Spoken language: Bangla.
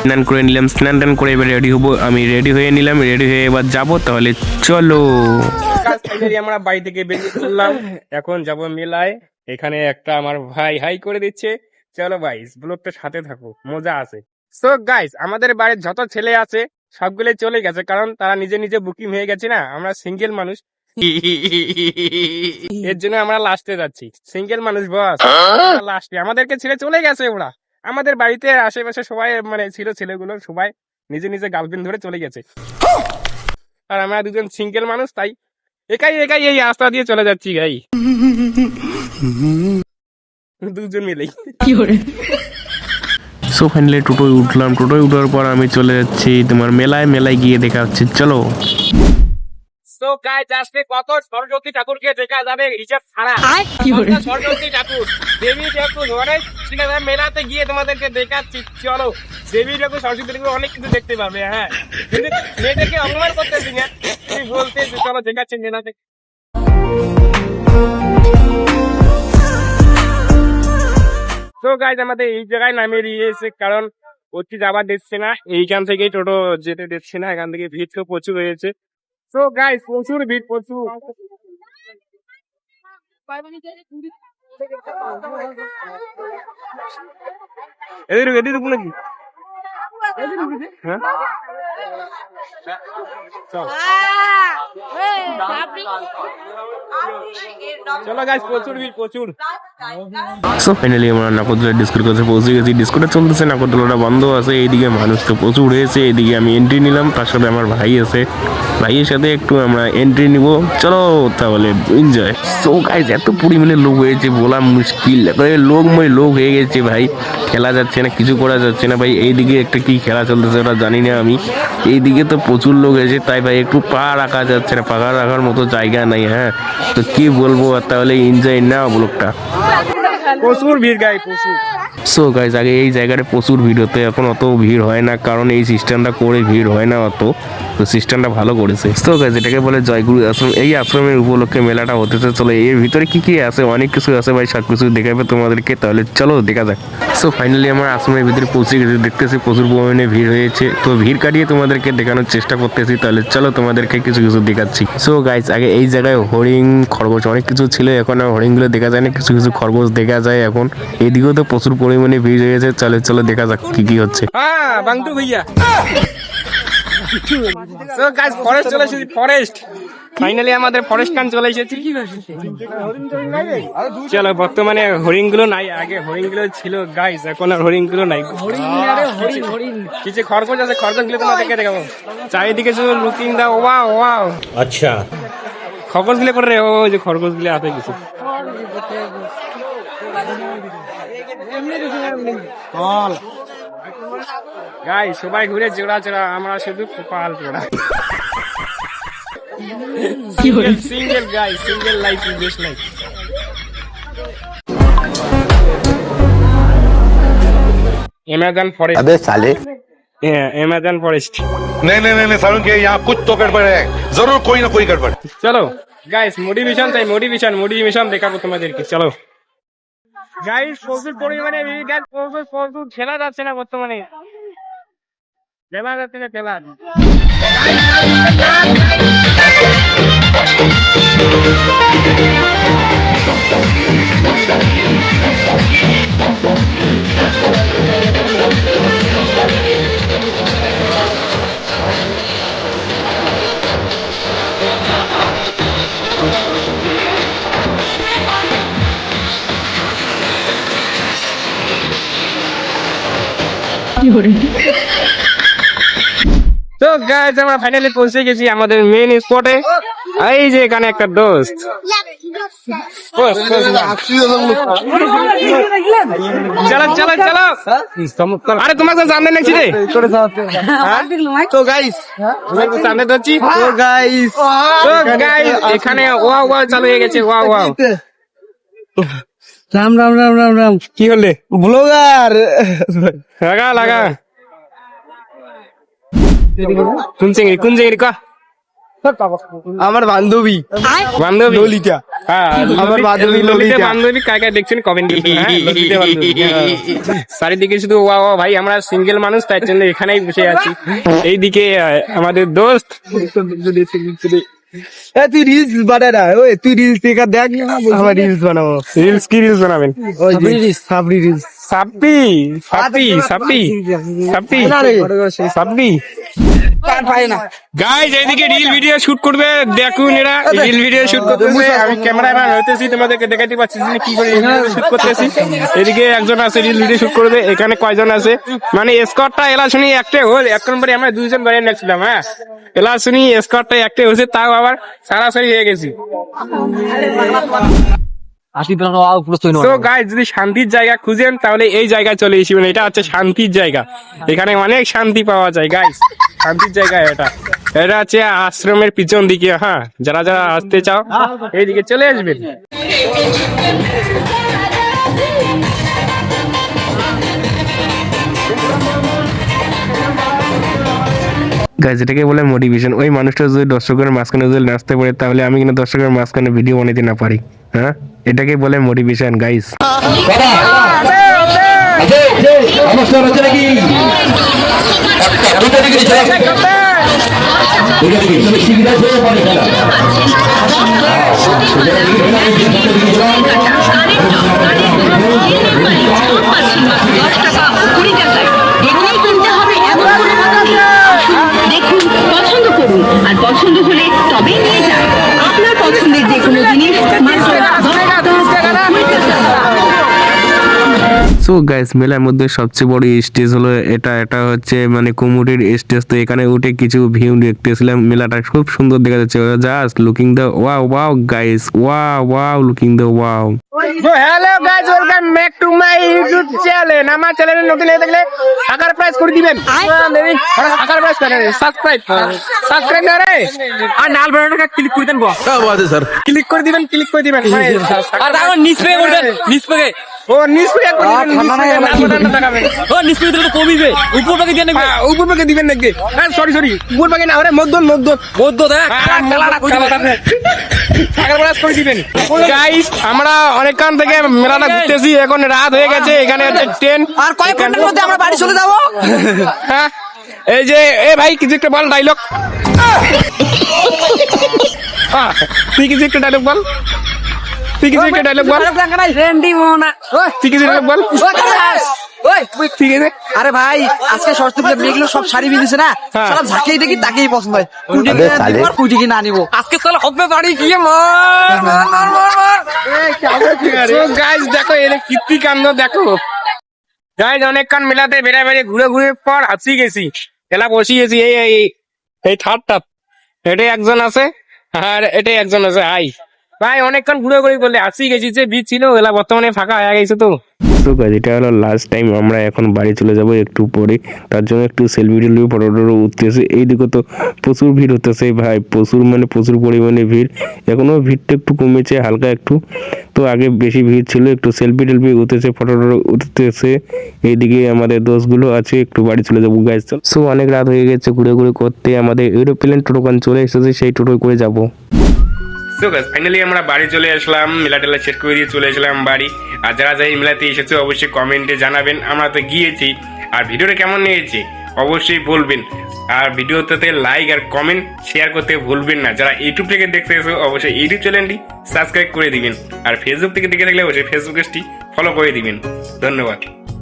স্নান করে নিলাম, স্নান টান করে এবার রেডি হবো। আমি রেডি হয়ে নিলাম, রেডি হয়ে এবার যাবো, তাহলে চলো। ফাইনালি আমরা বাড়ি থেকে বেরিয়ে পড়লাম, এখন যাব মেলায়। এখানে একটা আমার ভাই হাই করে দিচ্ছে। চলো গাইস, ব্লগটা সাথে থাকো, মজা আছে। সো গাইস, আমাদের বাড়ির যত ছেলে আছে সবগুলো চলে গেছে, কারণ তারা নিজে নিজে বুকিং হয়ে গেছে না, আমরা সিঙ্গেল মানুষ। এর জন্য আমরা লাস্টে যাচ্ছি, সিঙ্গেল মানুষ বস, লাস্টে আমাদেরকে ছেড়ে চলে গেছে ওরা। আমাদের বাড়িতে আশেপাশে সবাই মানে ছিল, ছেলেগুলো সবাই নিজে নিজে গার্লফ্রেন্ড ধরে চলে গেছে, আর আমরা দুজন সিঙ্গেল মানুষ, তাই একাই একাই এই রাস্তা দিয়ে চলে যাচ্ছি গাই, দুজন মিলেই। সো ফাইনালি টোটোয় উঠলাম, টোটোয় উঠার পর আমি চলে যাচ্ছি তোমার মেলায়। মেলায় গিয়ে দেখা হচ্ছে, চলো। তো গাইস, আজকে কত সরস্বতী ঠাকুরকে দেখা যাবে হিসাব ছাড়া। সরস্বতী ঠাকুর, দেবী ঠাকুর, অনেক মেলাতে গিয়ে তোমাদেরকে দেখাচ্ছি, চলো। দেবী ঠাকুর, সরস্বতী ঠাকুর অনেক কিছু দেখতে পাবে। হ্যাঁ, কিন্তু মেয়েটাকে অপমান করতেছি না, তুমি বলতে চলো দেখাচ্ছি মেলাতে। তো গাইজ, আমাদের এই জায়গায় নামিয়ে দিয়েছে, কারণ ওটি যাবার দিচ্ছে না, এইখান থেকেই টোটো যেতে দিচ্ছে না, এখান থেকে ভিড় তো প্রচুর হয়েছে। তো গাইজ, প্রচুর ভিড়, প্রচুর। এদিকে এদিকে নাকি? হ্যাঁ, চলো গাইজ, প্রচুর ভিড়, প্রচুর। সো ফাইনালি আমরা নাগরদোলা ডিস্কোর কাছে পৌঁছে গেছি। ডিস্কোটা চলতেছে, নাগরদোলাটা বন্ধ আছে। এইদিকে মানুষ তো প্রচুর হয়েছে, এইদিকে আমি এন্ট্রি নিলাম, তার সাথে আমার ভাই আছে, ভাইয়ের সাথে একটু আমরা এন্ট্রি নিব। চলো তাহলে, এনজয়। সো গাইজ, এত পরিমাণে লোক হয়েছে বলা মুশকিল, লোকময় লোক হয়ে গেছে ভাই, খেলা যাচ্ছে না, কিছু করা যাচ্ছে না ভাই। এইদিকে একটা কি খেলা চলতেছে ওটা জানি না আমি, এইদিকে তো প্রচুর লোক হয়েছে, তাই ভাই একটু পা রাখা যাচ্ছে না, পাখা রাখার মতো জায়গা নাই। হ্যাঁ, তো কি বলবো, আর তাহলে এনজয় না ব্লগটা। প্রচুর ভিড় গাই, প্রচুর। সো গাইজ, আগে এই জায়গাটা প্রচুর ভিড় হতো, এখন অত ভিড় হয় না, কারণ এই সিস্টেমটা করে ভিড় হয় না অত, তো সিস্টেমটা ভালো করেছে। তো গাইজ, এটাকে বলে জয়গুরু আশ্রম। এই আশ্রমের উপলক্ষে মেলাটা হতেছে। চলো, এর ভিতরে কি কি আছে, অনেক কিছু আছে ভাই, সব কিছু দেখাবে তোমাদেরকে, তাহলে চলো দেখা যাক। সো ফাইনালি আমরা আশ্রমের ভিতরে পৌঁছে গেছি, দেখতেছি প্রচুর পরিমাণে ভিড় হয়েছে, তো ভিড় কাটিয়ে তোমাদেরকে দেখানোর চেষ্টা করতেছি, তাহলে চলো তোমাদেরকে কিছু কিছু দেখাচ্ছি। সো গাইজ, আগে এই জায়গায় হরিণ, খরগোশ অনেক কিছু ছিল, এখন আর হরিণগুলো দেখা যায় না, কিছু কিছু খরগোশ দেখা যায় এখন। এদিকেও তো প্রচুর পরিমাণে ভিড় হয়েছে, চলো চলো দেখা যাক কি কি হচ্ছে। হ্যাঁ বাংটু ভাইয়া, সো গাইজ, ফরেস্ট চলে এসেছি, ফরেস্ট। ফাইনালি আমাদের ফরেস্ট কান চলে এসেছি। চলো, বর্তমানে হরিণ গুলো নাই, আগে হরিণ গুলো ছিল গাইজ, এখন আর হরিণ গুলো নাই। কিছু খরগোশ আছে, খরগোশ গুলো তোমাদেরকে দেখাবো। চারিদিকে শুধু লুকিং দাও, ওয়াও ওয়াও। আচ্ছা, খরগোশ গুলো করে, ও যে খরগোশ গুলো আছে কিছু। গাই সবাই ঘুরে জোড়া জোড়া, আমরা শুধু পাল জোড়া। Single guy, single life is best life. Amazon forest. अबे साले, अमेज़न फॉरेस्ट। नहीं नहीं नहीं सारुण के यहाँ कुछ तो गड़बड़ है, जरूर कोई ना कोई गड़बड़। चलो गाइस, मोटिवेशन चाहिए, मोटिवेशन मोटिवेशन দেখাবো তোমাদেরকে, চলো। গাইস, প্রচুর পরিমাণে প্রচুর খেলা যাচ্ছে না বর্তমানে, খেলা যাচ্ছে না, খেলা। তো গাইস, আমরা ফাইনালি পৌঁছে গেছি আমাদের মেইন স্পটে। এই যে এখানে একটা দোস্ত, চলো চলো চলো। আরে তোমার তো সামনে নাকি রে, তো গাইস সামনে ধরছি। তো গাইস, এখানে ওয়া ওয়া চালু হয়ে গেছে, ওয়া ওয়া। রাম রাম রাম রাম রাম। কি হলে ব্লগার লাগা লাগা, কোন চিংড়ি কা? আমার বান্ধবী বান্ধবী ললিতা। হ্যাঁ, আমার বান্ধবী ললিতা ললিতা। বান্ধবী কাকে কাকে দেখছেন কমেন্ট চারিদিকে শুধু ওয়া ওয়া ভাই, আমরা সিঙ্গেল মানুষ তাই জন্য এখানেই বসে আছি। এইদিকে আমাদের দোস্ত তুই রিলস বানা না, ওই তুই রিলস দেখা দেখ, আমার রিলস বানাবো। রিলস কি রিলস বানাবেন? ওই যে সাবরি রিলস। সাপ্পি সাপ্পি সাপ্পি সাপ্পি সাপ্পি গাইস, এইদিকে রিল ভিডিও শুট করবে, দেখুন এরা রিল ভিডিও শুট করতেছে। আমি ক্যামেরাম্যান হইতেছি, তোমাদেরকে দেখাতে পাচ্ছি না কি করে শুট করতেছি। এদিকে একজন আছে রিল ভিডিও শুট করবে। এখানে কয়জন আছে মানে স্কটটা এলা শুনি একটা হল, এখন পরে আমরা দুইজন বাইরে নাচছিলাম। হ্যাঁ, এলা শুনি স্কটটা একটা হয়েছে, তাও আবার সারাসারি হয়ে গেছি। তো গাইস, যদি শান্তির জায়গা খুঁজেন তাহলে এই জায়গায় চলে এসেবেন। এটা হচ্ছে শান্তির জায়গা, এখানে অনেক শান্তি পাওয়া যায় গাইস। শান্তির জায়গা এটা, এটা হচ্ছে আশ্রমের পিছন দিকে। হ্যাঁ, যারা যারা আসতে চাও এইদিকে চলে আসবেন। গাইস, এটাকে বলে মোটিভেশন। ওই মানুষটা যদি দর্শকের মাঝখানে যদি নাচতে পারে, তাহলে আমি কিন্তু দর্শকের মাঝখানে ভিডিও বানাতে না পারি। হ্যাঁ, এটাকে বলে মোটিভেশন গাইস। দেখুন, পছন্দ করুন, আর পছন্দ হলে তবেই নিয়ে যান। আপনার পছন্দের যে কোনো জিনিস মাত্র 10 টাকা। সো গাইস, মেলার মধ্যে সবচেয়ে বড় স্টেজ হলো এটা হচ্ছে মানে কুমুরের স্টেজ। তো এখানে উঠে কিছু ভিউ দেখতেছিলাম। মেলাটা খুব সুন্দর দেখা যাচ্ছে। Just looking the wow wow guys, wow wow looking the wow. Hello guys, welcome back to my YouTube channel. আমার চ্যানেলে নতুন হয়ে থাকলে টাকার প্রাইস করে দিবেন। টাকার প্রাইস করে সাবস্ক্রাইব করে আর নাল বাটনটা ক্লিক করে দেন। ক্লিক করে দিবেন, ক্লিক করে দিবেন। আর এখন নিচে করে দেন, নিচে ও নিচে করে দিবেন। ও নিচে দিলে তো কমিবে, উপর ভাগে দিয়ে নেবে। উপর ভাগে দিবেন নাকি? হ্যাঁ, সরি উপর ভাগে না, আরে মধ্যন দেখ টাকার প্রাইস করে দিবেন। গাইস, আমরা অনেকক্ষণ থেকে মেলাটা ঘুরতেছি, এখন রাত হয়ে গেছে। এখানে হচ্ছে ট্রেন, আর কয়েক ঘন্টার মধ্যে আমরা বাড়ি চলে যাবো। হ্যাঁ, এই যে এ ভাই কিছু একটা বল ডায়লগ। তুই কিছু একটা ডায়লগ বল, তুই কিছু একটা ডায়লগ বল, রেন্ডি মোনা। তুই কিছু ডায়লগ বল। ঠিক আছে। আরে ভাই, আজকে সরস্বতী পূজা মেয়েগুলো সব শাড়ি বিঁধেছে না, হ্যাঁ। সব ঝাঁকেই দেখি তাকেই পছন্দ হয়। কুটি কিনা নিবো আজকে, চলো হবে বাড়ি গিয়ে গাইস দেখো, এর কীর্তি কাণ্ড দেখো গাইস। অনেকক্ষণ মেলাতে বেড়ে ঘুরে পর হাসি গেছি, এলা বসি গেছি। এই থার্ডটা এটাই একজন আছে, আর এটাই একজন আছে। ভাই অনেকক্ষণ ঘুরে করলে হাসি গেছি। যে বীজ ছিল এলা বর্তমানে ফাঁকা হয়ে গেছে। তো এটা হলো লাস্ট টাইম। আমরা এখন বাড়ি চলে যাব একটু পরে, তার জন্য একটু সেলফি টেলফি ফটো টটো উঠতেছে। এইদিকে তো প্রচুর ভিড় হতেছে ভাই, প্রচুর পরিমাণে ভিড়। এখনো ভিড়টা একটু কমেছে হালকা একটু, তো আগে বেশি ভিড় ছিল। একটু সেলফি টেলফি উঠতেছে, ফটো টটো উঠতেছে। এইদিকে আমাদের দোস্তগুলো আছে, একটু বাড়ি চলে যাবো গাইস। সো অনেক রাত হয়ে গেছে, ঘুরে করতে আমাদের এরোপ্লেন টোটোখান চলে এসেছে, সেই টোটো করে যাবো। সো গাইস, ফাইনালি আমরা বাড়ি চলে আসলাম। মেলা টেলা শেষ করে দিয়ে চলে আসলাম বাড়ি। আর যারা এই মেলাতে এসেছে অবশ্যই কমেন্টে জানাবেন। আমরা তো গিয়েছি, আর ভিডিওটা কেমন লেগেছে অবশ্যই বলবেন। আর ভিডিওটাতে লাইক আর কমেন্ট শেয়ার করতে ভুলবেন না। যারা ইউটিউব থেকে দেখতে এসো অবশ্যই ইউটিউব চ্যানেলটি সাবস্ক্রাইব করে দিবেন। আর ফেসবুক থেকে দেখে থাকলে অবশ্যই ফেসবুক পেজটি ফলো করে দিবেন। ধন্যবাদ।